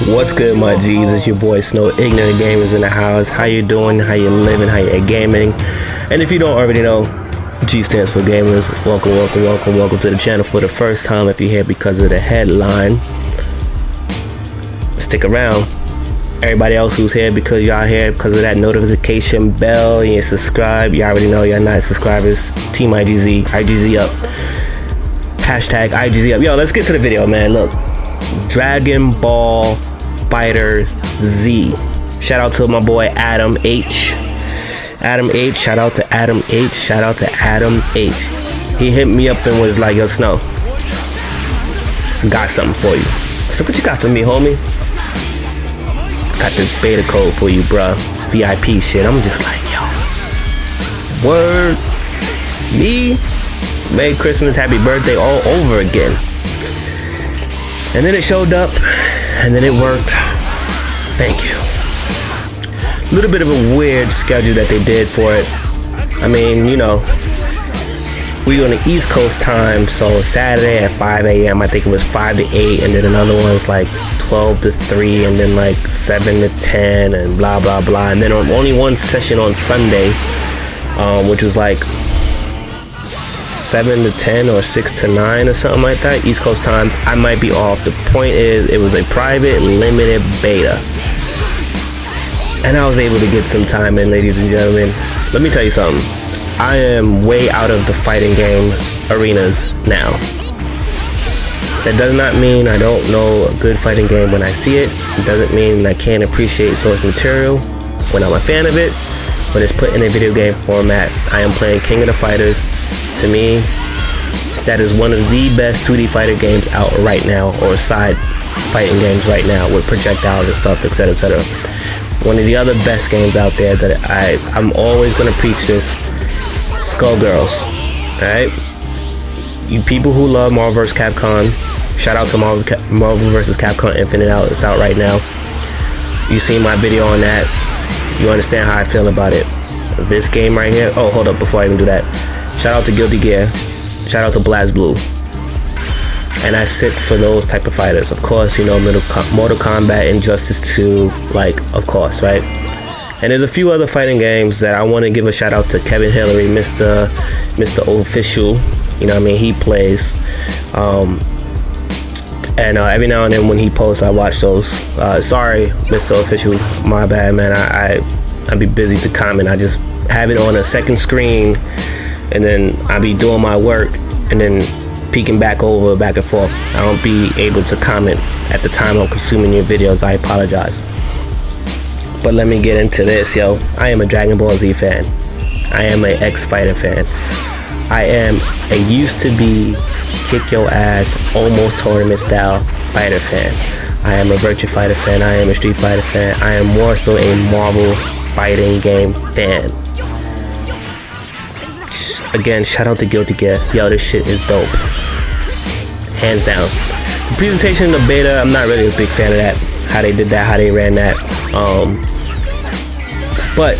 What's good, my G's? It's your boy Snow, Ignorant Gamers in the house. How you doing? How you living? How you gaming? And if you don't already know, G stands for Gamers. Welcome to the channel for the first time. If you're here because of the headline, stick around. Everybody else who's here because y'all here because of that notification bell and you subscribe, you already know you're not subscribers. Team IGZ up. Hashtag IGZ up. Yo, let's get to the video, man. Look, Dragon Ball FighterZ. Shout out to my boy Adam H. Shout out to Adam H. He hit me up and was like, yo, Snow, got something for you. So what you got for me, homie? Got this beta code for you, bruh. VIP shit. I'm just like, yo, word, me, Merry Christmas, Happy Birthday all over again. And then it showed up, and then it worked. Thank you. A little bit of a weird schedule that they did for it. I mean, you know, we on the East Coast time, so Saturday at 5 a.m. I think it was 5 to 8, and then another one's like 12 to 3, and then like 7 to 10, and blah blah blah. And then only one session on Sunday, which was like 7 to 10 or 6 to 9 or something like that, East Coast times. I might be off. The point is, it was a private limited beta, and I was able to get some time in, ladies and gentlemen. Let me tell you something. I am way out of the fighting game arenas now. That does not mean I don't know a good fighting game when I see it. It doesn't mean I can't appreciate source material when I'm a fan of it. But it's put in a video game format. I am playing King of the Fighters. To me, that is one of the best 2D fighter games out right now, or side fighting games right now with projectiles and stuff, etc, etc. One of the other best games out there that I'm always going to preach this: Skullgirls. Alright? You people who love Marvel vs. Capcom, shout out to Marvel vs. Capcom Infinite. It's out right now. You seen my video on that. You understand how I feel about it. This game right here. Oh, hold up, before I even do that, shout out to Guilty Gear. Shout out to BlazBlue. And I sit for those type of fighters. Of course, you know, Mortal Kombat, Injustice 2, like, of course, right? And there's a few other fighting games that I want to give a shout out to Kevin Hillary, Mr. Official. You know what I mean? He plays. And every now and then when he posts, I watch those. Sorry, Mr. Official, my bad, man. I be busy to comment. I just have it on a second screen, and then I be doing my work, and then peeking back and forth. I don't be able to comment at the time I'm consuming your videos. I apologize. But let me get into this, yo. I am a Dragon Ball Z fan. I am an X-Fighter fan. I am a used to be kick your ass, almost tournament style fighter fan. I am a Virtua Fighter fan. I am a Street Fighter fan. I am more so a Marvel fighting game fan. Again, shout out to Guilty Gear. Yo, this shit is dope. Hands down. The presentation of the beta, I'm not really a big fan of that. How they did that, how they ran that. But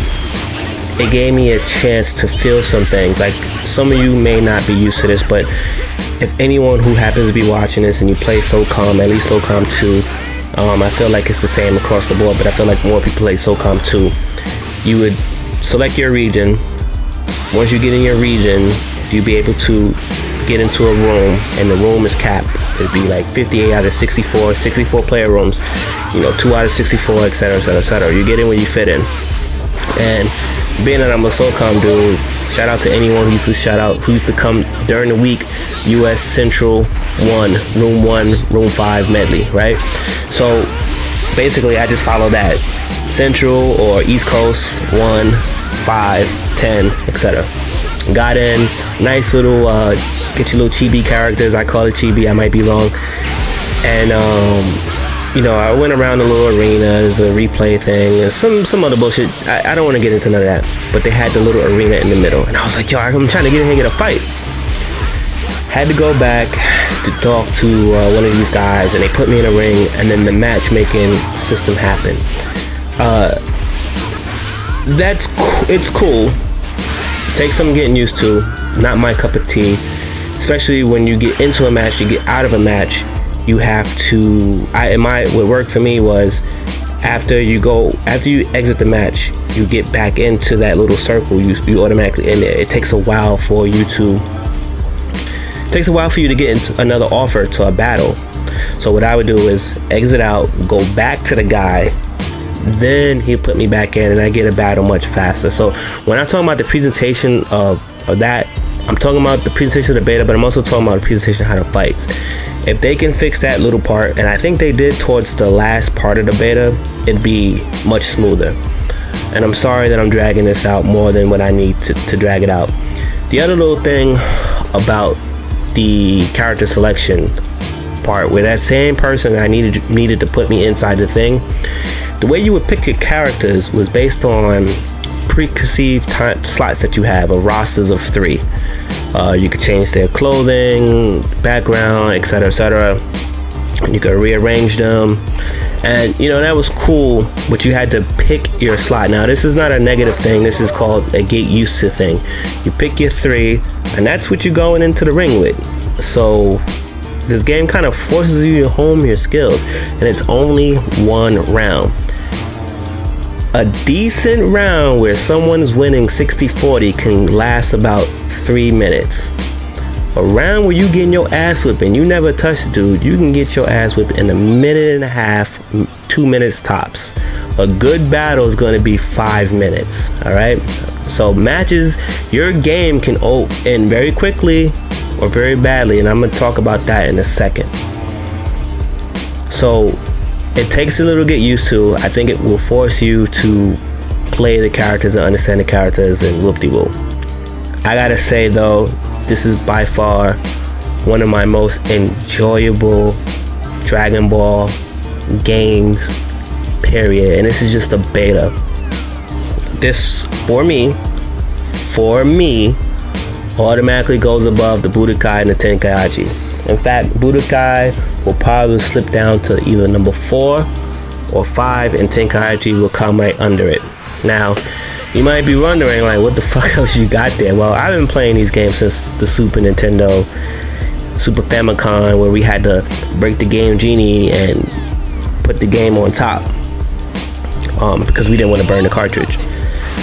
it gave me a chance to feel some things. Like, some of you may not be used to this, but if anyone who happens to be watching this and you play SOCOM, at least SOCOM 2, I feel like it's the same across the board, but I feel like more people play SOCOM 2. You would select your region. Once you get in your region, you'll be able to get into a room, and the room is capped. It'd be like 58 out of 64 player rooms, you know, 2 out of 64, etc, etc, etc. You get in where you fit in. And being that I'm a SOCOM dude, shout out to anyone who used to come during the week. US Central 1, Room 1, Room 5 medley, right? So basically I just follow that. Central or East Coast 1, 5, 10, etc. Got in, nice little get your little chibi characters. I call it chibi, I might be wrong. And you know, I went around the little arenas, a replay thing, and some other bullshit. I don't want to get into none of that, but they had the little arena in the middle, and I was like, yo, I'm trying to get in here and get a fight. Had to go back to talk to one of these guys, and they put me in a ring, and then the matchmaking system happened. It's cool. It takes some getting used to. Not my cup of tea, especially when you get into a match, you get out of a match, you have to, what worked for me was after you exit the match, you get back into that little circle, you automatically in there. It takes a while for you to get into another offer to a battle. So what I would do is exit out, go back to the guy, then he put me back in, and I get a battle much faster. So when I'm talking about the presentation of that, I'm talking about the presentation of the beta, but I'm also talking about the presentation of how to fight. If they can fix that little part, and I think they did towards the last part of the beta, it'd be much smoother. And I'm sorry that I'm dragging this out more than what I need to drag it out. The other little thing about the character selection part, where that same person I needed to put me inside the thing, the way you would pick your characters was based on preconceived time slots that you have, or rosters of 3. You could change their clothing, background, etc., etc. You could rearrange them, and you know, that was cool, but you had to pick your slot. Now this is not a negative thing, this is called a get used to thing. You pick your 3, and that's what you're going into the ring with. So this game kind of forces you to hone your skills, and it's only 1 round. A decent round where someone's winning 60-40 can last about 3 minutes. A round where you getting your ass whipped and you never touch the dude, you can get your ass whipped in 1.5 minutes, 2 minutes tops. A good battle is going to be 5 minutes. All right, so matches, your game can end very quickly or very badly, and I'm going to talk about that in a second. So it takes a little to get used to. I think it will force you to play the characters and understand the characters, and whoop-de-woo. I gotta say though, this is by far one of my most enjoyable Dragon Ball games, period. And this is just a beta. This, for me, automatically goes above the Budokai and the Tenkaichi. In fact, Budokai will probably slip down to either number 4 or 5, and Tenkaichi will come right under it. Now, you might be wondering, like, what the fuck else you got there? Well, I've been playing these games since the Super Nintendo, Super Famicom, where we had to break the Game Genie and put the game on top because we didn't want to burn the cartridge.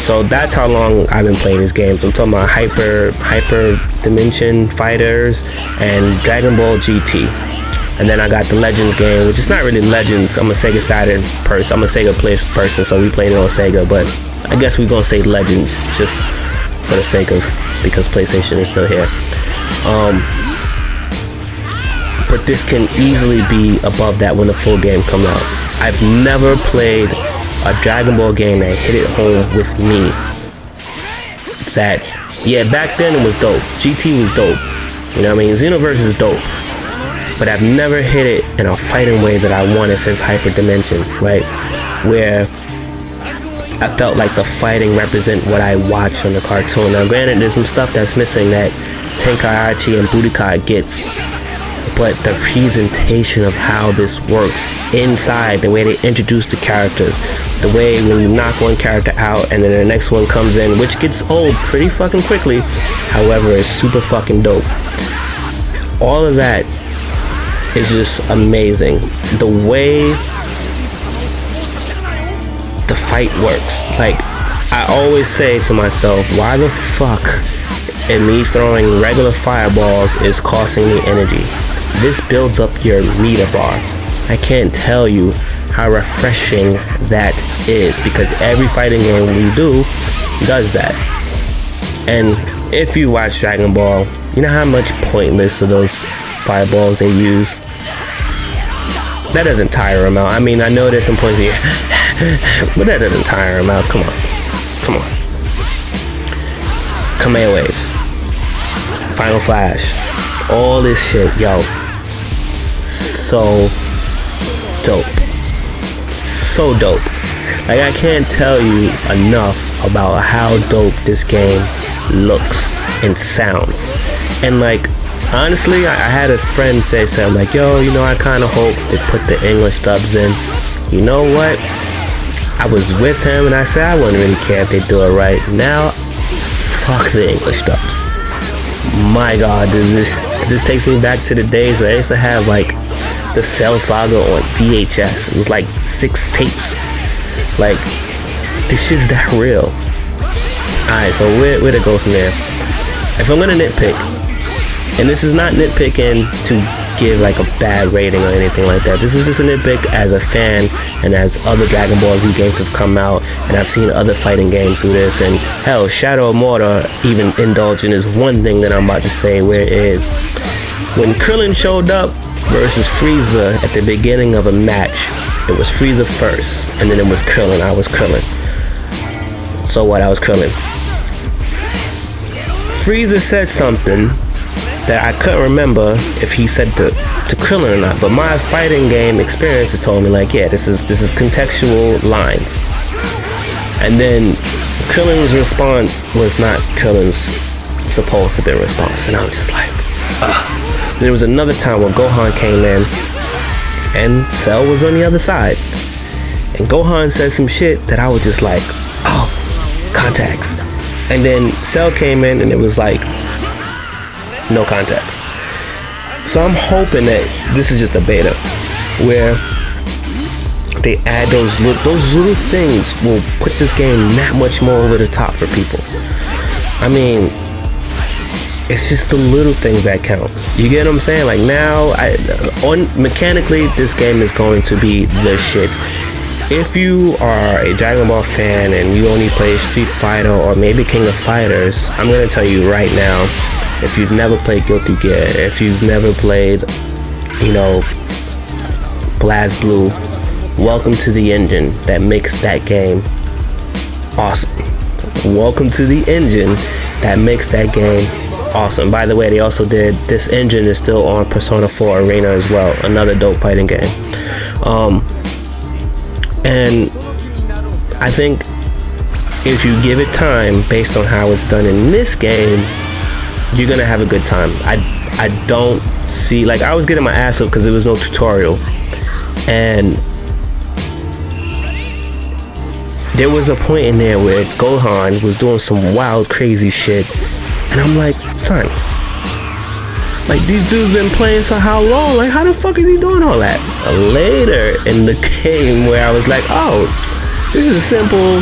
So that's how long I've been playing these games. I'm talking about Hyper Dimension Fighters and Dragon Ball GT. And then I got the Legends game, which is not really Legends. I'm a Sega Saturn person. I'm a Sega person, so we played it on Sega. But I guess we're gonna say Legends just for the sake of, because PlayStation is still here. But this can easily be above that when the full game comes out. I've never played a Dragon Ball game that hit it home with me. That, yeah, back then it was dope. GT was dope. You know what I mean? Xenoverse is dope. But I've never hit it in a fighting way that I wanted since Hyper Dimension, right? Where I felt like the fighting represent what I watched on the cartoon. Now granted, there's some stuff that's missing that Tenkaichi and Budokai gets, but the presentation of how this works inside, the way they introduce the characters, the way when you knock one character out and then the next one comes in, which gets old pretty fucking quickly, however, it's super fucking dope. All of that is just amazing. The way the fight works, like, I always say to myself, why the fuck in me throwing regular fireballs is costing me energy? This builds up your meter bar. I can't tell you how refreshing that is, because every fighting game we do does that. And if you watch Dragon Ball, you know how much pointless of those fireballs they use? That doesn't tire them out. I mean, I know there's some points here, but that doesn't tire them out. Come on. Come on. Command waves. Final Flash. All this shit, yo. So dope. So dope. Like, I can't tell you enough about how dope this game looks and sounds. And like, honestly, I had a friend say something like, yo, you know, I kind of hope they put the English dubs in. You know what? I was with him and I said I wouldn't really care if they do it right. Now, fuck the English dubs. My God, this takes me back to the days where I used to have like the Cell Saga on VHS. It was like 6 tapes. Like, this shit's that real. Alright, so where to go from there? If I'm gonna nitpick, and this is not nitpicking to give like a bad rating or anything like that. This is just a nitpick as a fan, and as other Dragon Ball Z games have come out, and I've seen other fighting games do this, and hell, Shadow of Mordor even indulged in this one thing that I'm about to say, where it is when Krillin showed up versus Frieza at the beginning of a match, it was Frieza first, and then it was Krillin. I was Krillin. So what? I was Krillin. Frieza said something that I couldn't remember if he said to Krillin or not, but my fighting game experience has told me like, yeah, this is contextual lines. And then Krillin's response was not Krillin's supposed to be response, and I was just like, ugh. There was another time when Gohan came in and Cell was on the other side, and Gohan said some shit that I was just like, oh, contacts. And then Cell came in and it was like, no context. So I'm hoping that this is just a beta where they add those little things will put this game that much more over the top for people. I mean, it's just the little things that count. You get what I'm saying? Like now, mechanically, this game is going to be the shit. If you are a Dragon Ball fan and you only play Street Fighter or maybe King of Fighters, I'm gonna tell you right now, if you've never played Guilty Gear, if you've never played, you know, Blast Blue, welcome to the engine that makes that game awesome. Welcome to the engine that makes that game awesome. By the way, they also did, this engine is still on Persona 4 Arena as well, another dope fighting game. And I think if you give it time based on how it's done in this game, you're gonna have a good time. I don't see, like, I was getting my ass up because there was no tutorial, and there was a point in there where Gohan was doing some wild crazy shit, and I'm like, son, like, these dudes been playing so how long? Like, how the fuck is he doing all that? Later in the game where I was like, oh, this is a simple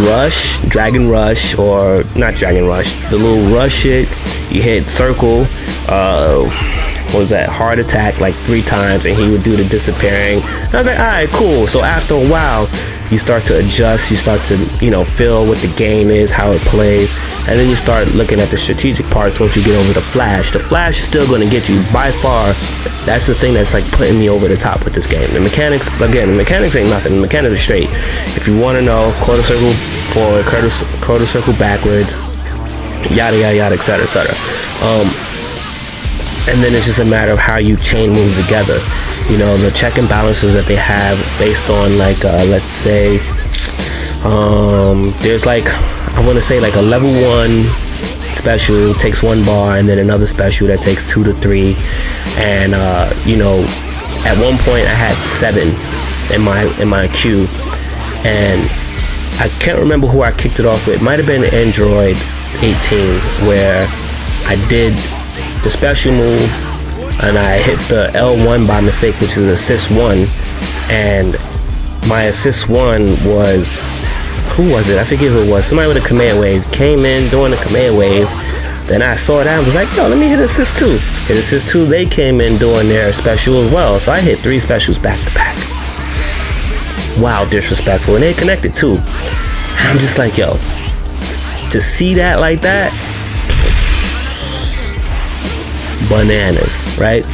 rush, Dragon Rush, or not Dragon Rush, the little rush shit. You hit circle, what was that, hard attack like 3 times, and he would do the disappearing. And I was like, alright, cool. So after a while, you start to adjust, you start to, you know, feel what the game is, how it plays, and then you start looking at the strategic parts once you get over the Flash. The Flash is still going to get you by far. That's the thing that's like putting me over the top with this game. The mechanics, again, the mechanics ain't nothing. The mechanics are straight. If you want to know, quarter circle forward, quarter circle backwards, yada yada yada, etc., etc. And then it's just a matter of how you chain moves together. You know, the check and balances that they have based on, like, let's say, there's like, I want to say like a level 1 special takes 1 bar, and then another special that takes 2 to 3. And you know, at one point I had 7 in my queue, and I can't remember who I kicked it off with. It might have been Android 18, where I did the special move and I hit the L1 by mistake, which is assist 1, and my assist 1 was, who was it? I forget who it was. Somebody with a command wave came in doing the command wave. Then I saw that and was like, yo, let me hit assist 2. Hit assist 2, they came in doing their special as well. So I hit 3 specials back to back. Wow, disrespectful. And they connected too. And I'm just like, yo, to see that like that, bananas, right?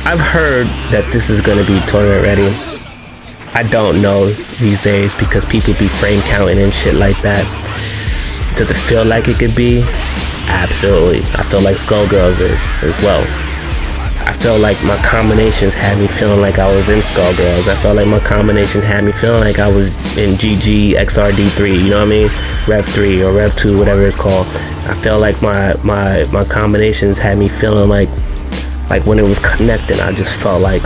I've heard that this is going to be tournament ready. I don't know these days because people be frame counting and shit like that. Does it feel like it could be? Absolutely. I feel like Skullgirls is as well. I felt like my combinations had me feeling like I was in Skullgirls. I felt like my combination had me feeling like I was in GG XRD3, you know what I mean? Rev 3 or Rev 2, whatever it's called. I felt like my combinations had me feeling like when it was connecting, I just felt like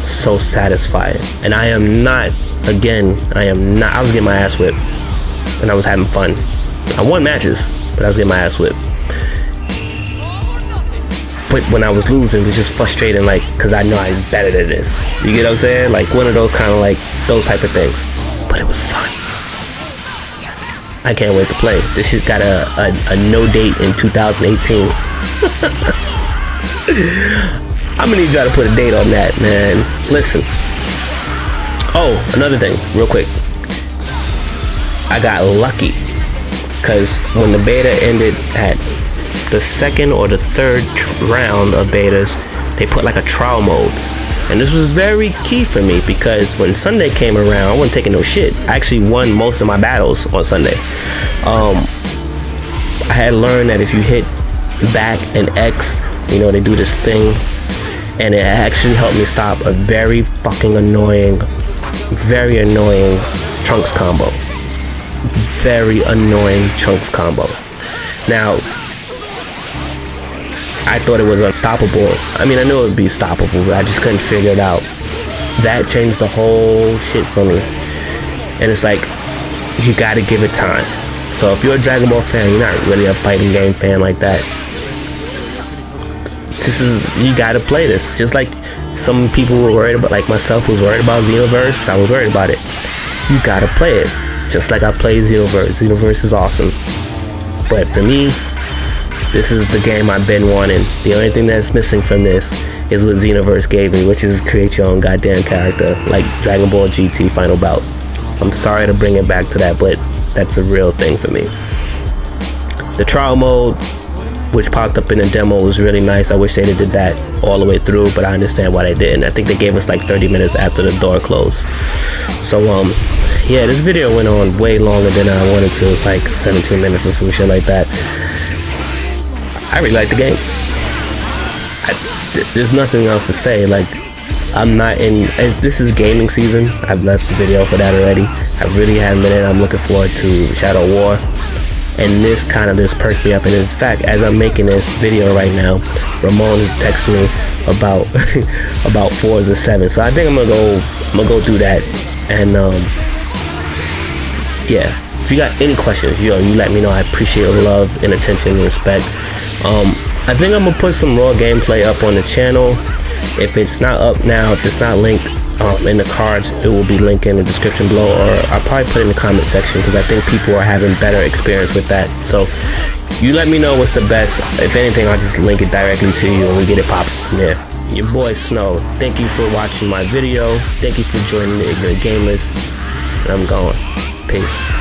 so satisfied. And I am not, again, I was getting my ass whipped and I was having fun. I won matches, but I was getting my ass whipped. But when I was losing, it was just frustrating, like, because I know I'm better than this. You get what I'm saying? Like, one of those kind of, like, those type of things. But it was fun. I can't wait to play. This shit's got a no date in 2018. I'm gonna need y'all to put a date on that, man. Listen. Oh, another thing, real quick. I got lucky. Because when the beta ended at the second or the third round of betas, they put like a trial mode, and this was very key for me because when Sunday came around, I wasn't taking no shit. I actually won most of my battles on Sunday. I had learned that if you hit back and X, you know, they do this thing, and it actually helped me stop a very fucking annoying, very annoying Trunks combo. Very annoying Trunks combo. Now, I thought it was unstoppable. I mean, I knew it would be stoppable, but I just couldn't figure it out. That changed the whole shit for me. And it's like, you gotta give it time. So if you're a Dragon Ball fan, you're not really a fighting game fan like that, you gotta play this. Just like some people were worried about, like myself was worried about Xenoverse, I was worried about it. You gotta play it. Just like I played Xenoverse. Xenoverse is awesome. But for me, this is the game I've been wanting. The only thing that's missing from this is what Xenoverse gave me, which is create your own goddamn character, like Dragon Ball GT Final Bout. I'm sorry to bring it back to that, but that's a real thing for me. The trial mode, which popped up in the demo, was really nice. I wish they did that all the way through, but I understand why they didn't. I think they gave us like 30 minutes after the door closed. So yeah, this video went on way longer than I wanted to. It was like 17 minutes or some shit like that. I really like the game. There's nothing else to say. Like, I'm not in, as this is gaming season. I've left the video for that already. I really haven't been in. I'm looking forward to Shadow War, and this kind of just perked me up. And in fact, as I'm making this video right now, Ramon texted me about about Forza 7. So I think I'm gonna go do that. And yeah, if you got any questions, you let me know. I appreciate the love and attention and respect. I think I'm gonna put some raw gameplay up on the channel. If it's not up now, if it's not linked in the cards, it will be linked in the description below, or I'll probably put it in the comment section because I think people are having better experience with that. So you let me know what's the best. If anything, I'll just link it directly to you and we get it popping from there. Your boy Snow, thank you for watching my video. Thank you for joining the Ignorant Gamers. And I'm going. Peace.